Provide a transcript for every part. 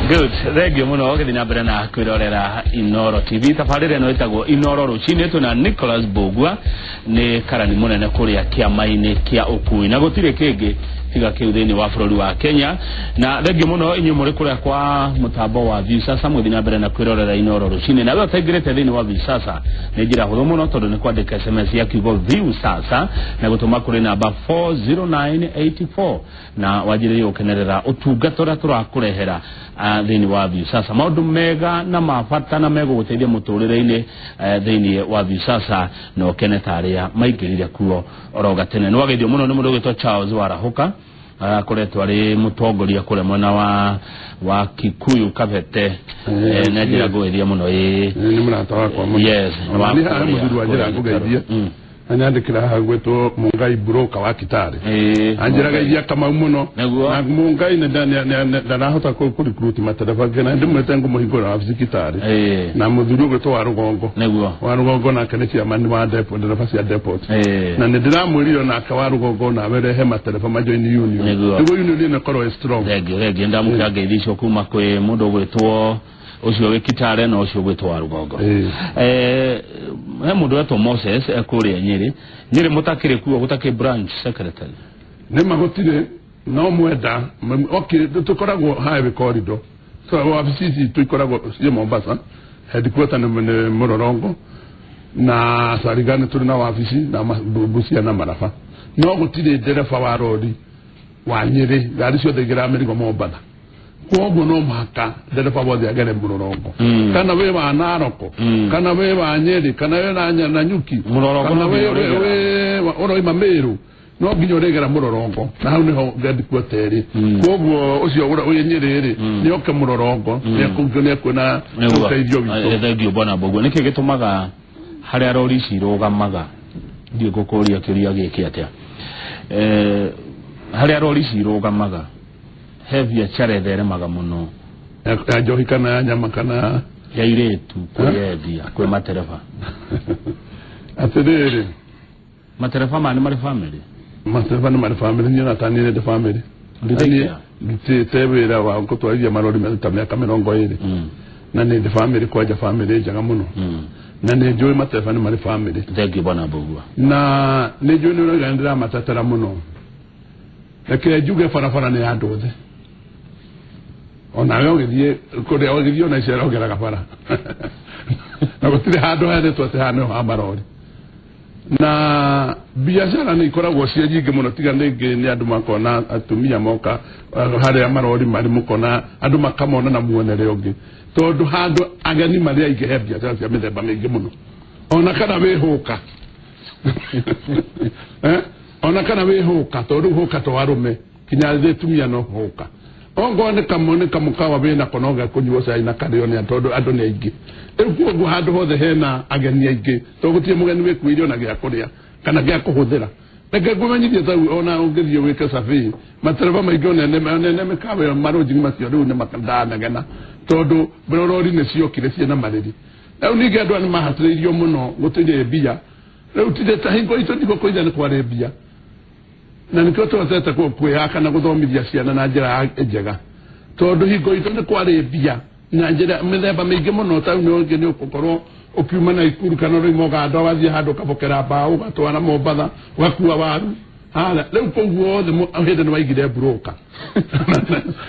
Good. Regio muno githina mbere na kwirorera Inoro TV. Tabarire no itagwo Inoro rucini tuna Nicholas Bogwa ni karani munene kuria kiama-ini kia ukui na gutire kingi tiga kiu thini wa bururi wa Kenya na regio muno inyu muri kuria kwa mutambo wa Visasa muthina mbere na kwirorera Inoro rucini na we taigirete thini wa Visasa ni njira huthu muno tondu ni kwandika SMS ya kiugo Visasa na gutuma kuri namba 40984 na wajiririe ukenerera utungatora turakurehera thini wa Visasa maundu mega na mabata na mego guteithia muturire-ini thini wa Visasa no kenetaria maingirire kuo oroga tene no wagethio muno ni mundu gwitwa Charles Warahuka akoretwo ari mutongoria kure mwena wa Kikuyu Kabete na njira gwethia muno ni murata wakwa muno yes ni ha muthuru wa njira ngugeithia anyandikira hagwetwo Mungai broker wa Kitale anjiraga iria kama muno na Mungai ndarahota ku recruit matereba gena ndimwete ngumuhingura wa Kitale na muthuru gwetwo wa Rugongo wa Rugongo na kanithia mani wa depot ndereba cia depot na ndiramuririo na akawa Rugongo na werehe matereba majoini union niguo union ne korwo strong regi ndamuka geithicio kuma kwi mundu gwetwo ucio we Kitale na ucio gwetwo wa Rugongo he mundu wetu Moses kuria Nyeri mutakire kuo gutake branch secretary ne magotire no mwenda okay tukoragwo highway corridor so offices tukoragwo cie Mombasa headquarter ne Mororongo na Sarigani turi na office na Busia na Marafa no gutire dereva wa rodi wa Nyeri gari cio de America Mombasa kogo no maka dereva bodi agere Mororongo kana we wa Naroko kana we wa Nyeri kana we na Nyuki Mororongo na we oro Imameru no ginyo regera Mororongo na hau niho gadi kwateri kogo ucio ura uye Nyeri ni oke Mororongo ni kungone kuna uteithio bitu thengiu bona Bogwa niki gitumaga haria rori cirugamaga ndi gukuria kiria giki atia haria rori cirugamaga heavy charethere maga muno ajohi kana nyama kana ya iretu kuyedia kwe matereva atedere matereva mani mari family ni na tani de family ndite tebera wa kutwaria marori meta miaka 20 na ni de family kwaja family jaga muno na ne joy matereva ni mari family tegi bana Bogwa na ne joy no gandira matatara muno lakini juga fara ne adode ona yo githie kuri o githio na cero gera gapara na gutire hando hene twote hano amarori na biashara ni ikoragwo cia nyingi muno tiga ni andu makona atumia moka hari amarori mari mukona andu makamona na muonere ungi tondu hando agani mari aige he biashara cia mithemba mingi muno ona kana wihuka ona kana wihuka tondu huka to warume kinya tumia no huka ongo ne kamone kamukawa bena konoga kunyuo sai na kario ne tondu andu ne aige ekuo gu hando hothe hena ageni aige to gutie mugeni we kuirio na gya kuria kana gya kuhuthira nega gumanyithie tau ona ungithio wika safi matereva maigo ne mekawe maroji macio riu ne makandana gena tondu borori ne ciokire ciena mariri riu ninge andu ani mahatiririo muno gutire bia riu tide tahingo ito ndiko koitha ne kware bia na nikyo twatete ko kwihaka na guthomithia ciana na njira njega tondu hingo ito ne kware bia na njira mithemba mingi muno tau ni ungi ni ukukorwo ukiuma na ikuru kana ri mogando wathie handu kabokera bao gatwara Mombasa wakua waru hala riu koguo the ahede no waigire broker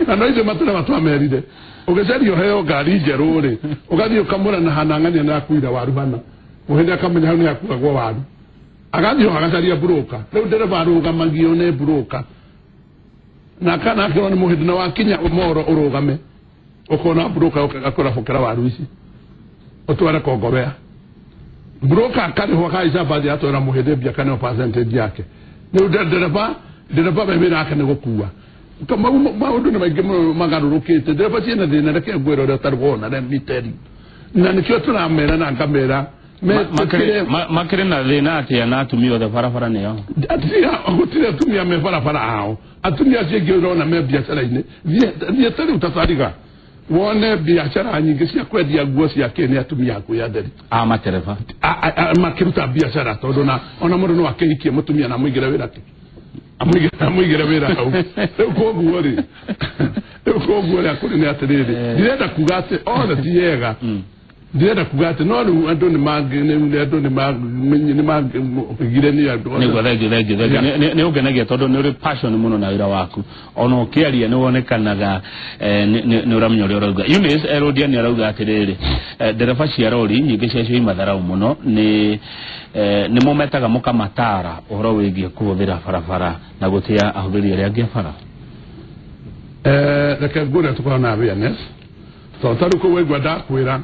na no ize matuna matwamerire ugecario heo ngari njeru ri ugathie ukamura na hanang'ania na kuira waru bana muhende akamenya hau ni akuagwo waru agathio agacaria broker riu ndereba arugamagio ne broker na kana akirwo ni muhende na wakinya moro urugame ukona broker akora fokera waru ici otwara kongobea broker akari hoka isabathi atwara muhende bia kana percentage yake riu ndereba bemira akane gukua kama maundu ni maingi magarurukite ndereba ciena thina reke ngwira ria tarwona na miteri na nikyo turamera na ngamera makire na thina atia na atumia the barabara niyo atia gutire atumia me barabara hao atumia cie ngirona me biashara-ini thie tari utasariga wone biashara nyingi cia kwendia nguo cia kene atumia akuya nderi matereva makiruta biashara tondu na ona mundu no akehikie mutumia na muigire wira ki amwigire wira hau koguo ri Koguo ya kuri ni atiriri ndirenda kugate ona tiega ndirenda kugate no andu ni magire ni andu ni gwethe ni ugenagia tondu ni uri passion muno na wira waku ona ukiaria ni wonekanaga ni uramenya uri urauga Eunice Erodia ni arauga atiriri ndereba cia rori nyingi cia cio imatharau muno ni mumetaga mukamatara uhoro wigie kuhuthira barabara na gutia ahuthiri aria angi bara reke ngure tukora na awareness so taruko wegwa ndakwira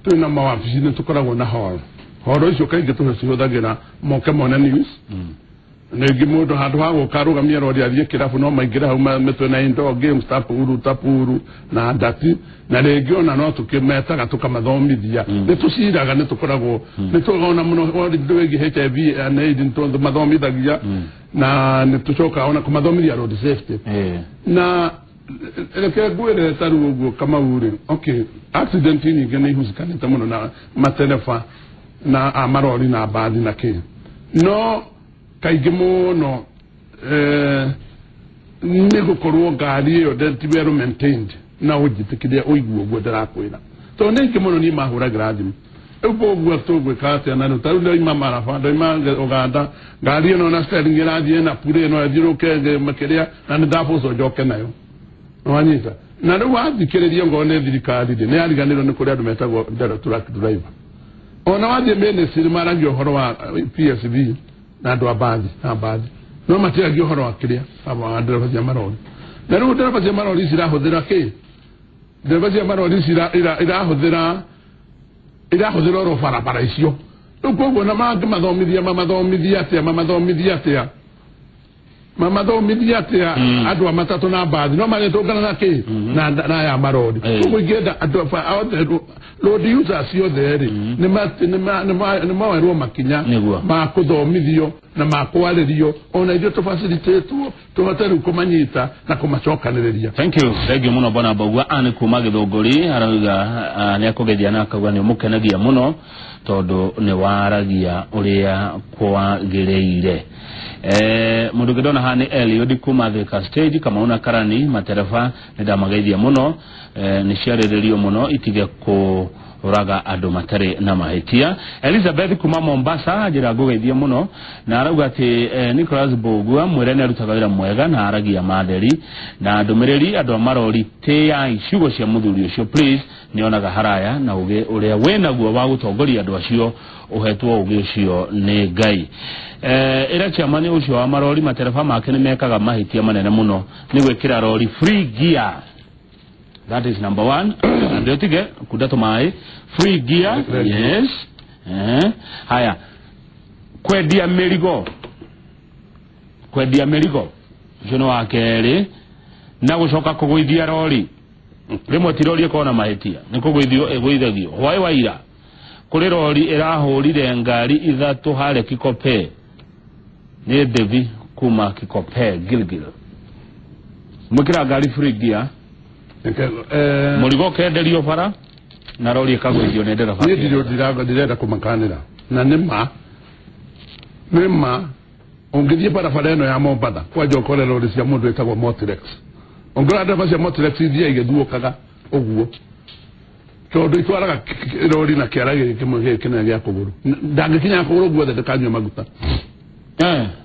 twina mawabici ni tukoragwo na horo icio kaingĩ tũcihũthagĩra moke mone news ningĩ mũndũ handũ ha gũka arũgamia rori athiĩ kĩrabu no maingĩre hau mĩtwe na indo games tapuru na ndati na rĩngĩ ona no tũkĩmetaga tũkamathomithia nĩ tũciraga nĩ tũkoragwo nĩ tũgona mũno wĩgiĩ HIV and AIDS nĩ mathomithagia na nĩ tũcoka ona kũmathomithia road safety na reke ngwĩre tarĩ ũguo Kamau-rĩ okay accident nyingĩ nĩ ihusikanĩte mũno na matereba na amarori na bathi na kĩ no kaingĩ mũno nĩ gũkorwo ngari ĩyo ti well maintained na ũnjĩtĩkĩrie ũiguo ũguo ndĩrakwĩra tondũ nĩ ingĩ mũno niĩ mahũragĩra thimũ rĩu ũguo tũgwĩka atĩa na rĩu tarĩu ndoima maraba ndoima Uganda ngari ĩno na steering ĩrathiĩ na pure ĩno ĩthiũrũke makĩria na nĩ ndabũcwo njoke nayo wanyita na rĩu wathikĩrĩria ngone thirikari nĩ yariganĩrwo nĩ kũrĩ andũ metagwo truck driver ona wathiĩ ministry maragia ũhoro wa PSV na andũ a bathi no matiagia ũhoro wa kĩrĩa wa ndereba cia marori na rĩu ndereba cia marori cirahũthĩra kĩ ndereba cia marori irahũthĩra oro barabara icio rĩu koguo na mamathomithia atĩa andũ a matatũ na bathi no magĩtũngana na kĩ na ya marori koguo ingĩenda andũ road users ciothe-rĩ nĩ mawerwo makinya ma kũthomithio na ma kwarĩrio ona ithuĩ tũbacilitĩtwo tũhote rĩu kũmanyita na kũmacokanĩrĩria. Thank you muno bwana Mbogua ani kuma Gĩthũngũri arauga nĩ akũgeithia na akauga nĩ ũmũkenagia mũno tondũ nĩ waragia ũrĩa kwagĩrĩire. Mundu ngĩndona haha nĩ Eliud kuma Thika Stage kama una karani matereba nĩ ndamageithia mũno nĩ ciarĩrĩrio mũno itige kũraga andũ matarĩ na mahĩtia. Elizabeth kuma Mombasa njĩra ngũgeithia mũno na arauga atĩ Nicholas Mbogua mwĩre nĩ arutaga wĩra mwega na aragia matheri na ndũmĩrĩri andũ a marori tĩa iciugo cia mũthuri ũcio please nĩonaga haraya na ũgĩ ũrĩa wĩnaguo wa gũtongoria andũ acio uhetwo ũgĩ ũcio nĩ Ngai. Ĩra chairman ũcio wa marori matereba make nĩ mekaga mahĩtia manene mũno nĩ gwĩkĩra rori free gear. That is number 1. Ndio tige kudato mai free gear. Yes. Haya. Kwedia merigo. Jono wakeri na gucoka kugwithia rori. Rimwe tirori kona mahĩtia. Nĩ kugwithio egwithagio. Hwai waira. Kuri rori irahũrire ngari ithatũ harĩa Kikope. Nĩ Devi kuma Kikope Gilgil. Mwĩkĩra ngari free gear. Mũrigo kenderio bara na rori ikagwithio nĩ ndereba. Niĩ ndirenda kũmakanĩra na nĩ ma ungithie barabara ĩno ya Mombasa kwanja ũkore rori cia mũndũ wĩtagwo Motirex ongora ndereba cia Motirex ithia igĩthuũkaga ũguo tondũ itwaraga rori na kĩara gĩkĩ kĩnene gĩa kũgũrũ ndangĩkinya kũgũrũ guothe ndakanyua maguta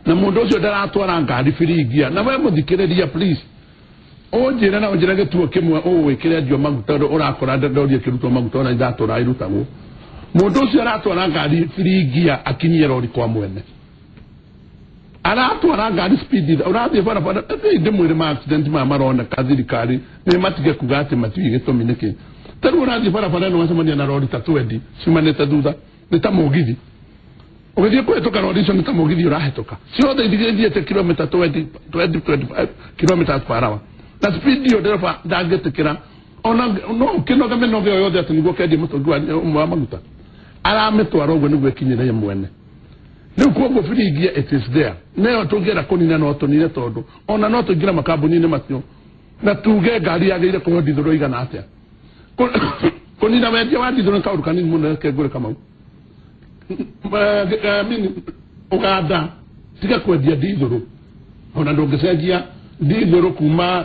na mũndũ ũcio ndaratwara ngari free gear na we mũthikĩrĩria please onjira na onjira gĩtuo kĩmwe ũwĩkĩre ndio maguta ũrakora ndori ĩkĩrutwo maguta ona ithatũra irutagwo mũndũ ũcio aratwara ngari free gear akinyie rori kwa mwene aratwara ngari speed ũrathiĩ barabara ndĩmwĩre ma accident ma marona kathirikari nĩ matige kuga atĩ matiũĩ gĩtũmi nĩkĩ tarĩu ũrathiĩ barabara ĩno wacemania na rori ta 20 ciumanĩte thutha nĩ ta mũgithi ũgĩthiĩ kũhĩtũka rori icio nĩ ta mũgithi ũrahĩtũka ciothe ithiĩte kilomita 20-25 kilometers per hour na speed hiyo ndereba ndangĩtĩkĩra ona no kĩnoga mĩnoga ĩyo yothe atĩ nĩguo kendia mũtũngi wa maguta aramĩtwara ũguo nĩguo ĩkinyĩre mwene rĩu koguo free gear it is there nayo tũngĩenda kũnina no tũnine tondũ ona no tũingĩra makambuni-inĩ macio na tuge ngari yagĩrĩire kũheo ndithũrũ igana atĩa kũnina wendia wa ndithũrũ nĩ kaũndũ kanini mũno reke ngũre Kamau Uganda tiga kwendia ndithũrũ ona ndũngĩcenjia dithero kuma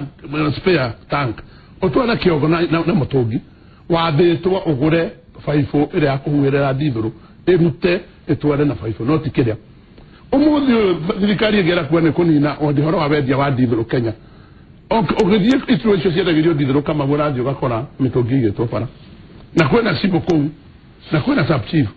spare tank otwara kiogo na motogi wathitwo ugure faifo ire akuhuirira dithero erute etware na faifo no tikiria umuthi thirikari igera kuone kunina ondihoro wa wendia wa dithero Kenya ogithie itro icio ciendagio dithero kama burathi ugakora mitogi igitobara na kwena sibo kou na kwena subchief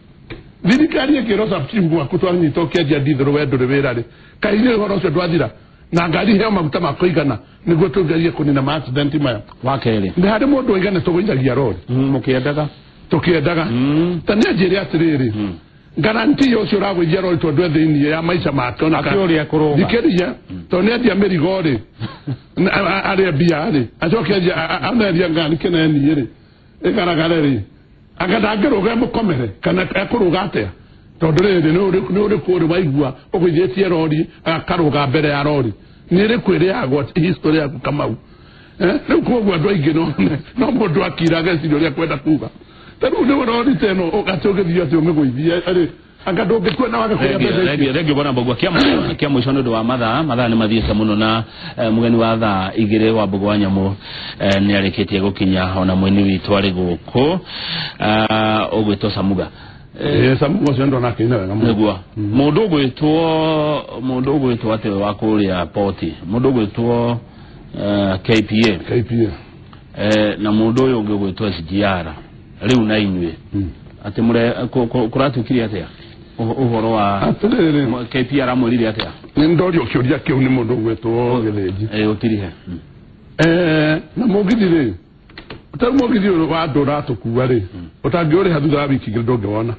thirikari igero subchief gwa kutwanyito kendia dithero wendore wirari kaine horo cio ndwathira na ngari heo maguta makoigana niguo tungerie kunina ma accident maya wakeri ndi hade mundu oigane tuguithagia rori mukiendaga tani ajiri atiriri garanti yo cio ragwithia rori tondu thiini ya maica make ona akioria kuruga dikeria tondu endia mirigori ari biari acoke aneria ngani kineni ri igaragare agadangeruga mukomere kana akuruga atia tondu riri ni uri kuri waigua ugwithietie rori akaruga mbere ya rori ni ri kwire yagwa history yaku Kamau riu koguo andu aingi no mundu akira geciria uria kwenda kuga tariu ni rori teno ugacogithia ati umigwithie ari angadoge kwena wagakuria mbere regi bona Mbogua kia mwisho ndu wa mathaa ni mathiete muno na mugeni wa thaa igire wa Mbogua Nyamu ni arikitie gukinya ona mweni witu ari guku ugwitwo Samuga Samuga cio ndo nakina wega muno mundu gwitwo ate wa kuria poti mundu gwitwo KPA na mundu uyu ungi gwitwo SGR riu na inywe ati mure kuratukiria atia uhoro wa KPA ramurire atia ni ndorio kioria kiu ni mundu gwitwo Githeji utirihe na mugithire utaru mugithire wa ndora tukuwa ri utangiore hathutha wa wiki ngire ndongewona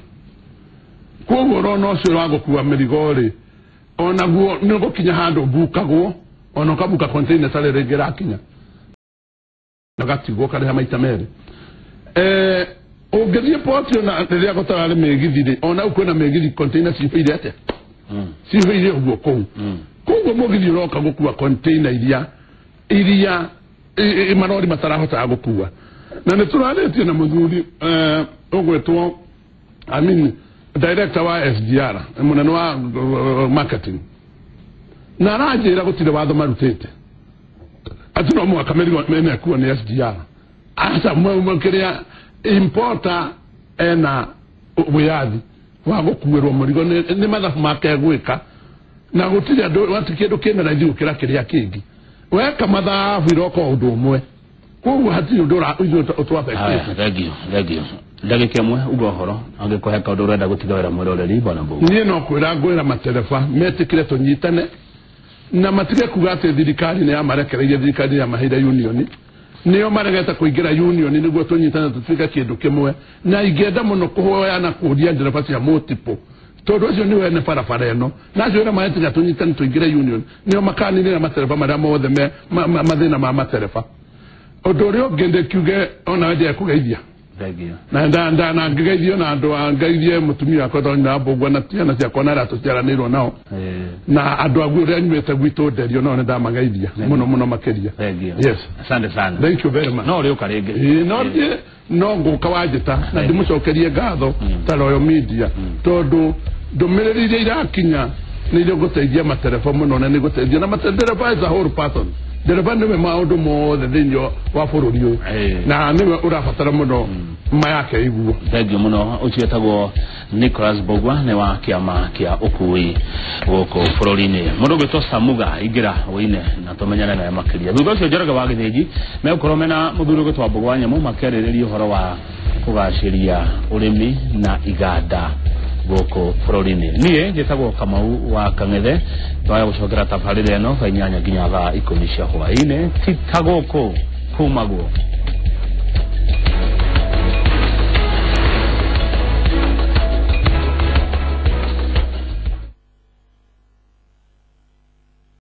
koguo no cio wagukuwa mirigori ona guo ni gukinya handu mbukagwo ona kabuka container sare regera kinya nagatigwo kare maita mere ugethie poti na riria gotara megithire ona ukwena megithi container cifiire ate cifiire uguo kou koguo mugithi roka gukuwa container iria manori matarahota gukuwa na ne turaretie na muthuri ugwetwo director wa SGR munene wa marketing na rajira gutire watho marutete ati no mwaka mene kuwa ni SGR asa mwakiria importer ena uyathi wa gukuirwo murigo ni mathafu make gwika na gutire andu watikindu kina na thiu kira kiria kingi weka mathafu iroko undu umwe koguo hatiri ndura utwapekete regio ndagike mwe ugohoro angikohe kaundu urenda gutigawira mwiroreri bona Mbogua nie no kwira ngwira matereba metikire tunyitane na matige kuga ati thirikari ni amarekereire thirikari ya mahira union niyo maregeta kuingira union niguo tunyitane tutwika kindu kimwe na ingenda muno kuhoya na kuria ndereba cia multiple tondu acio ni wene barabara eno na acio ira maetiga tunyitane tuingira union niyo makanire na matereba maria mothe mathina ma matereba undu uria ngende kiuge ona wende kugeithia na ngeithio na andu angeithie mutumia akotho na Mbogua na tiana cia kona ra tuciaranirwo nao na andu agu ria nywete gwitu nderio no ne ndamageithia muno makeria yes asante sana thank you very much no ri ukarenge no nguka wajita na ndimucokerie ngatho ta Royal Media tondu ndumiriri iria irakinya ni irio guteithia matereba muno na ni guteithia na matereba is a whole person dereba niwe maundu mothe thinyo wa bururi uyu na niwe urabatara muno mayake iguo thengio muno ucietagwo Nicholas Mbogua ne wa kiama kia ukui goko bururi-ini mundu gwitwo Samuga igira wine na tumenyana na makiria thutha ucio Njoroge wa Githeji mekorwo mena muthuri gwitwo Mbogua Nyamu makereriria uhoro wa kugaciria urimi na iganda goko bururi-ini nie njitagwo Kamau wa Kang'ethe twaya gucokera tabarire eno 8 nginya thaa 10 cia hwaini titagoko kumagwo